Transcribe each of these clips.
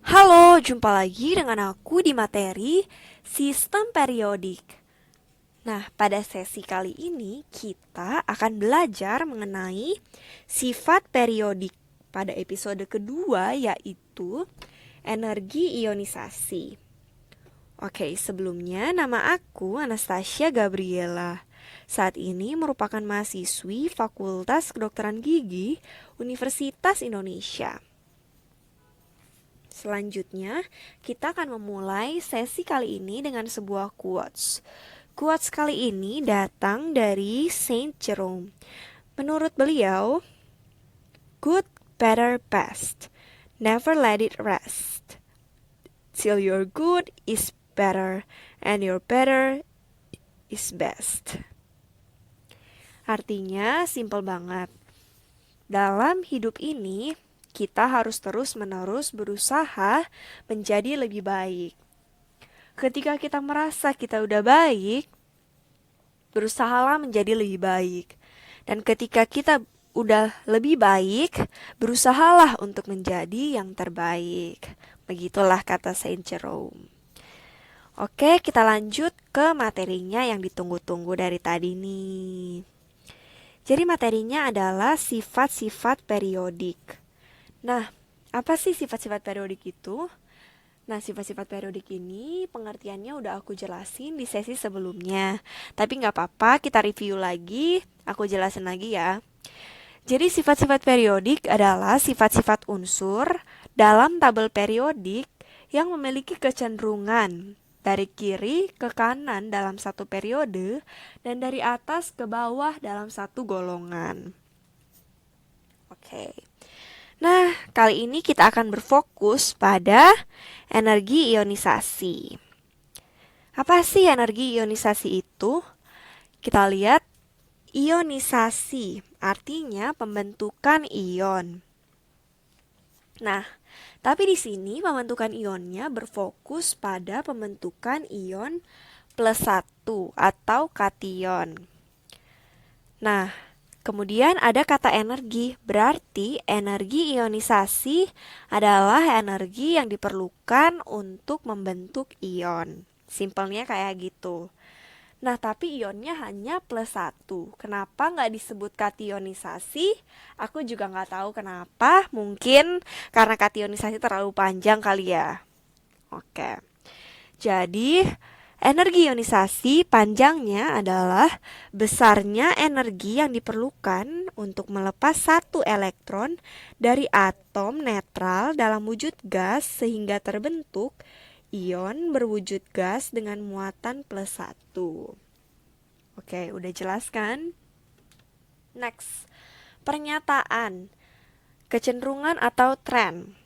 Halo, jumpa lagi dengan aku di materi Sistem Periodik. Nah, pada sesi kali ini kita akan belajar mengenai sifat periodik pada episode kedua, yaitu energi ionisasi. Oke, sebelumnya nama aku Anastasia Gabriela. Saat ini merupakan mahasiswi Fakultas Kedokteran Gigi Universitas Indonesia. Selanjutnya, kita akan memulai sesi kali ini dengan sebuah quotes. Quotes kali ini datang dari Saint Jerome. Menurut beliau, good, better, best. Never let it rest. Till your good is better and your better is best. Artinya, simple banget. Dalam hidup ini, kita harus terus-menerus berusaha menjadi lebih baik. Ketika kita merasa kita udah baik, berusahalah menjadi lebih baik. Dan ketika kita udah lebih baik, berusahalah untuk menjadi yang terbaik. Begitulah kata Saint Jerome. Oke, kita lanjut ke materinya yang ditunggu-tunggu dari tadi nih. Jadi materinya adalah sifat-sifat periodik. Nah, apa sih sifat-sifat periodik itu? Nah, sifat-sifat periodik ini pengertiannya udah aku jelasin di sesi sebelumnya. Tapi nggak apa-apa, kita review lagi, aku jelasin lagi ya. Jadi sifat-sifat periodik adalah sifat-sifat unsur dalam tabel periodik yang memiliki kecenderungan dari kiri ke kanan dalam satu periode dan dari atas ke bawah dalam satu golongan. Oke. Nah, kali ini kita akan berfokus pada energi ionisasi. Apa sih energi ionisasi itu? Kita lihat, ionisasi artinya pembentukan ion. Nah, tapi di sini pembentukan ionnya berfokus pada pembentukan ion plus 1 atau kation. Nah, kemudian ada kata energi, berarti energi ionisasi adalah energi yang diperlukan untuk membentuk ion. Simpelnya kayak gitu. Nah, tapi ionnya hanya plus 1. Kenapa nggak disebut kationisasi? Aku juga nggak tahu kenapa. Mungkin karena kationisasi terlalu panjang kali ya. Oke. Jadi, energi ionisasi panjangnya adalah besarnya energi yang diperlukan untuk melepas satu elektron dari atom netral dalam wujud gas sehingga terbentuk ion berwujud gas dengan muatan plus 1. Oke, udah jelas kan? Next, pernyataan, kecenderungan atau tren.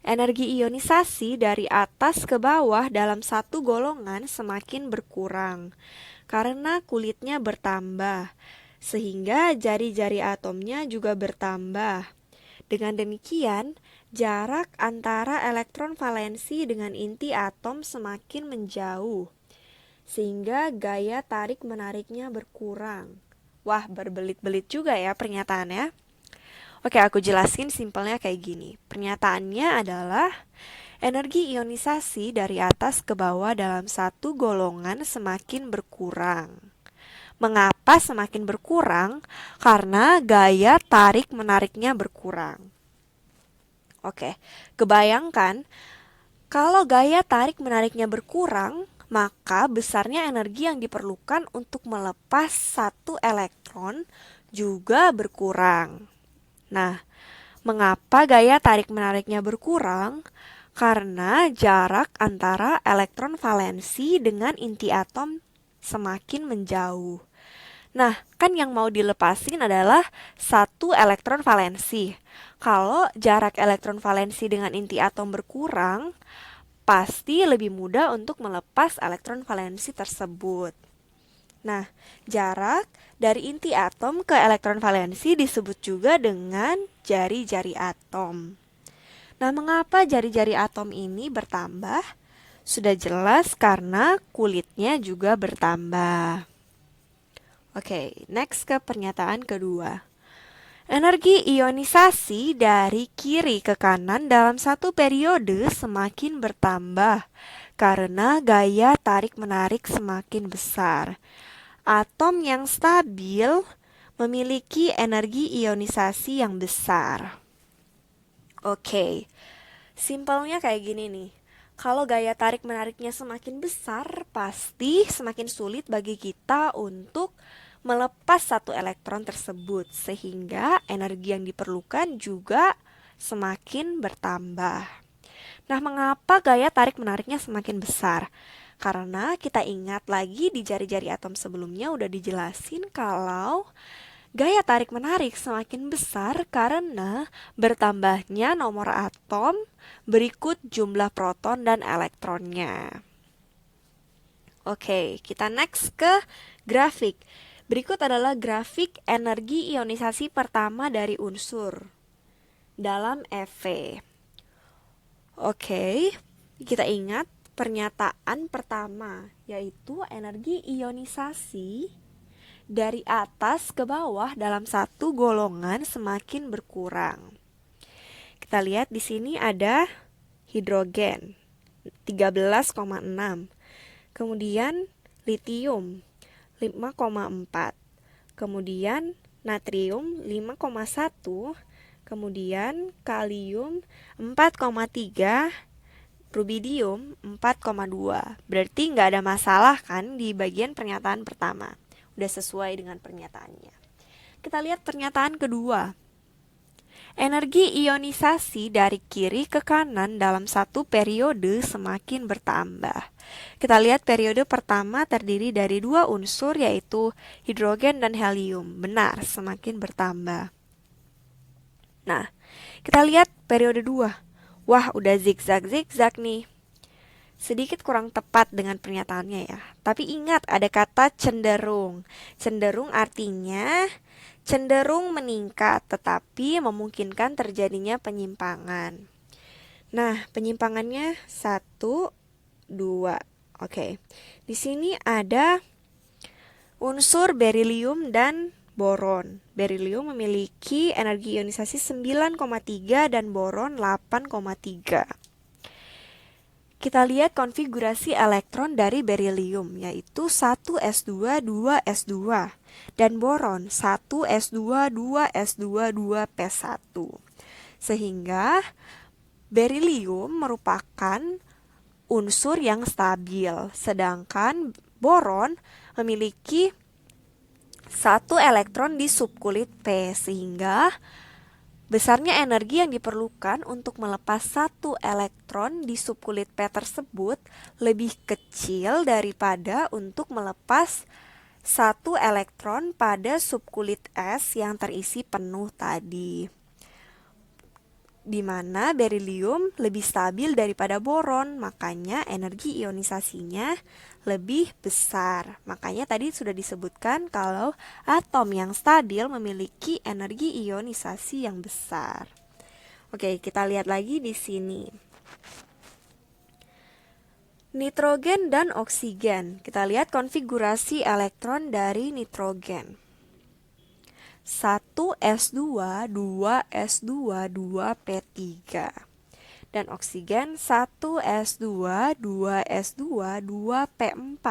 Energi ionisasi dari atas ke bawah dalam satu golongan semakin berkurang karena kulitnya bertambah, sehingga jari-jari atomnya juga bertambah. Dengan demikian, jarak antara elektron valensi dengan inti atom semakin menjauh, sehingga gaya tarik-menariknya berkurang. Wah, berbelit-belit juga ya pernyataannya. Oke, aku jelasin simpelnya kayak gini. Pernyataannya adalah energi ionisasi dari atas ke bawah dalam satu golongan semakin berkurang. Mengapa semakin berkurang? Karena gaya tarik-menariknya berkurang. Oke, kebayangkan kalau gaya tarik-menariknya berkurang, maka besarnya energi yang diperlukan untuk melepas satu elektron juga berkurang. Nah, mengapa gaya tarik-menariknya berkurang? Karena jarak antara elektron valensi dengan inti atom semakin menjauh. Nah, kan yang mau dilepasin adalah satu elektron valensi. Kalau jarak elektron valensi dengan inti atom berkurang, pasti lebih mudah untuk melepas elektron valensi tersebut. Nah, jarak dari inti atom ke elektron valensi disebut juga dengan jari-jari atom. Nah, mengapa jari-jari atom ini bertambah? Sudah jelas karena kulitnya juga bertambah. Oke, next ke pernyataan kedua. Energi ionisasi dari kiri ke kanan dalam satu periode semakin bertambah karena gaya tarik-menarik semakin besar. Atom yang stabil memiliki energi ionisasi yang besar. Oke, simpelnya kayak gini nih. Kalau gaya tarik-menariknya semakin besar, pasti semakin sulit bagi kita untuk melepas satu elektron tersebut, sehingga energi yang diperlukan juga semakin bertambah. Nah, mengapa gaya tarik-menariknya semakin besar? Karena kita ingat lagi di jari-jari atom sebelumnya udah dijelasin kalau gaya tarik-menarik semakin besar karena bertambahnya nomor atom berikut jumlah proton dan elektronnya. Oke, kita next ke grafik. Berikut adalah grafik energi ionisasi pertama dari unsur dalam EV. Oke, kita ingat pernyataan pertama, yaitu energi ionisasi dari atas ke bawah dalam satu golongan semakin berkurang. Kita lihat di sini ada hidrogen 13,6. Kemudian litium 5,4. Kemudian natrium 5,1. Kemudian kalium 4,3. Rubidium 4,2. Berarti nggak ada masalah kan di bagian pernyataan pertama. Udah sesuai dengan pernyataannya. Kita lihat pernyataan kedua. Energi ionisasi dari kiri ke kanan dalam satu periode semakin bertambah. Kita lihat periode pertama terdiri dari dua unsur yaitu hidrogen dan helium. Benar, semakin bertambah. Nah, kita lihat periode 2. Wah, udah zigzag-zigzag nih. Sedikit kurang tepat dengan pernyataannya ya. Tapi ingat ada kata cenderung. Cenderung artinya cenderung meningkat, tetapi memungkinkan terjadinya penyimpangan. Nah, penyimpangannya 1, 2. Oke. Di sini ada unsur berilium dan boron. Berilium memiliki energi ionisasi 9,3 dan boron 8,3. Kita lihat konfigurasi elektron dari berilium, yaitu 1s2, 2s2, dan boron 1s2, 2s2, 2p1. Sehingga berilium merupakan unsur yang stabil, sedangkan boron memiliki satu elektron di subkulit P, sehingga besarnya energi yang diperlukan untuk melepas satu elektron di subkulit P tersebut lebih kecil daripada untuk melepas satu elektron pada subkulit S yang terisi penuh tadi. Di mana berilium lebih stabil daripada boron, makanya energi ionisasinya lebih besar. Makanya tadi sudah disebutkan kalau atom yang stabil memiliki energi ionisasi yang besar. Oke, kita lihat lagi di sini. Nitrogen dan oksigen. Kita lihat konfigurasi elektron dari nitrogen. 1s2, 2s2, 2p3. Dan oksigen 1s2, 2s2, 2p4.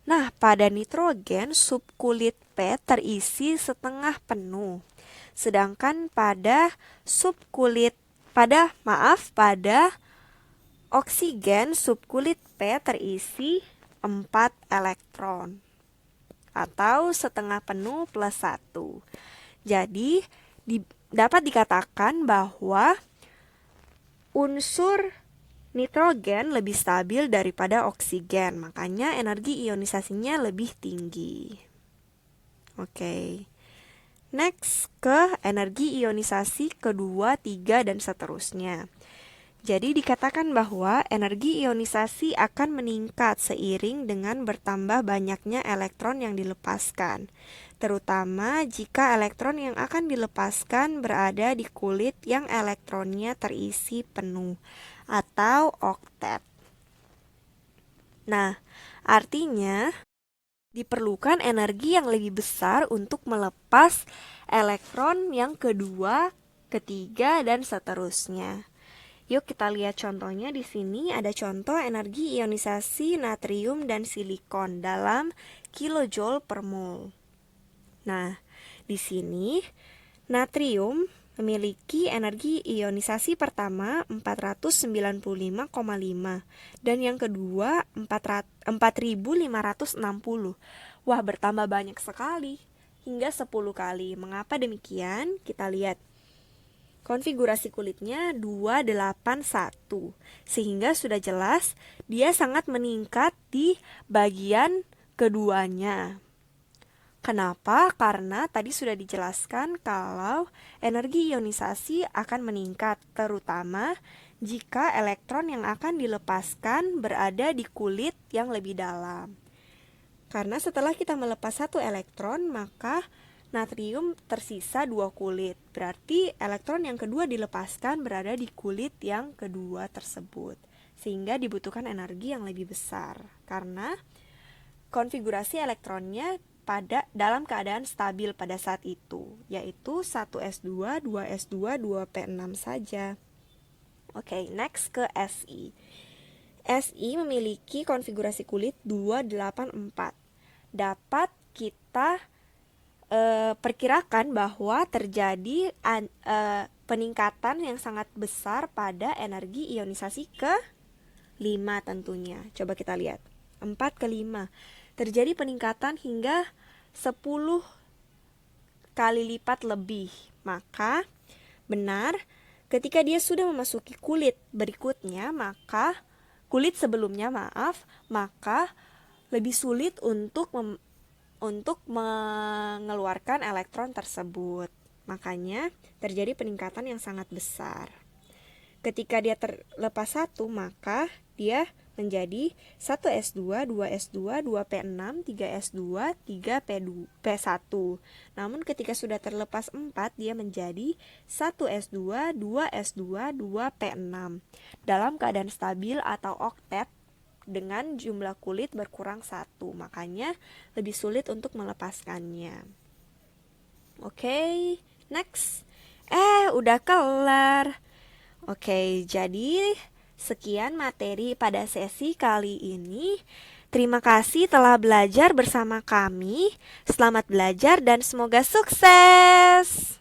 Nah, pada nitrogen subkulit P terisi setengah penuh. Sedangkan pada pada oksigen subkulit P terisi 4 elektron atau setengah penuh plus 1. Jadi, dapat dikatakan bahwa unsur nitrogen lebih stabil daripada oksigen, makanya energi ionisasinya lebih tinggi. Oke. Next ke energi ionisasi kedua, 3, dan seterusnya. Jadi dikatakan bahwa energi ionisasi akan meningkat seiring dengan bertambah banyaknya elektron yang dilepaskan, terutama jika elektron yang akan dilepaskan berada di kulit yang elektronnya terisi penuh atau oktet. Nah, artinya diperlukan energi yang lebih besar untuk melepas elektron yang kedua, ketiga, dan seterusnya. Yuk kita lihat contohnya. Di sini ada contoh energi ionisasi natrium dan silikon dalam kilojoule per mol. Nah, di sini natrium memiliki energi ionisasi pertama 495,5 dan yang kedua 4560. Wah, bertambah banyak sekali, hingga 10 kali. Mengapa demikian? Kita lihat. Konfigurasi kulitnya 281, sehingga sudah jelas dia sangat meningkat di bagian keduanya. Kenapa? Karena tadi sudah dijelaskan kalau energi ionisasi akan meningkat, terutama jika elektron yang akan dilepaskan berada di kulit yang lebih dalam. Karena setelah kita melepas satu elektron, maka natrium tersisa 2 kulit. Berarti elektron yang kedua dilepaskan berada di kulit yang kedua tersebut. Sehingga dibutuhkan energi yang lebih besar. Karena konfigurasi elektronnya dalam keadaan stabil pada saat itu, yaitu 1s2, 2s2, 2p6 saja. Oke, next ke Si. Si memiliki konfigurasi kulit 284. Dapat kita perkirakan bahwa terjadi peningkatan yang sangat besar pada energi ionisasi ke-5 tentunya. Coba kita lihat. 4 ke 5. Terjadi peningkatan hingga 10 kali lipat lebih. Maka benar, ketika dia sudah memasuki kulit berikutnya, maka maka lebih sulit untuk mengeluarkan elektron tersebut. Makanya terjadi peningkatan yang sangat besar. Ketika dia terlepas satu, maka dia menjadi 1s2, 2s2, 2p6, 3s2, 3p1. Namun ketika sudah terlepas 4, dia menjadi 1s2, 2s2, 2p6 dalam keadaan stabil atau oktet dengan jumlah kulit berkurang 1. Makanya lebih sulit untuk melepaskannya. Oke, next. Udah kelar. Oke, jadi sekian materi pada sesi kali ini. Terima kasih telah belajar bersama kami. Selamat belajar dan semoga sukses!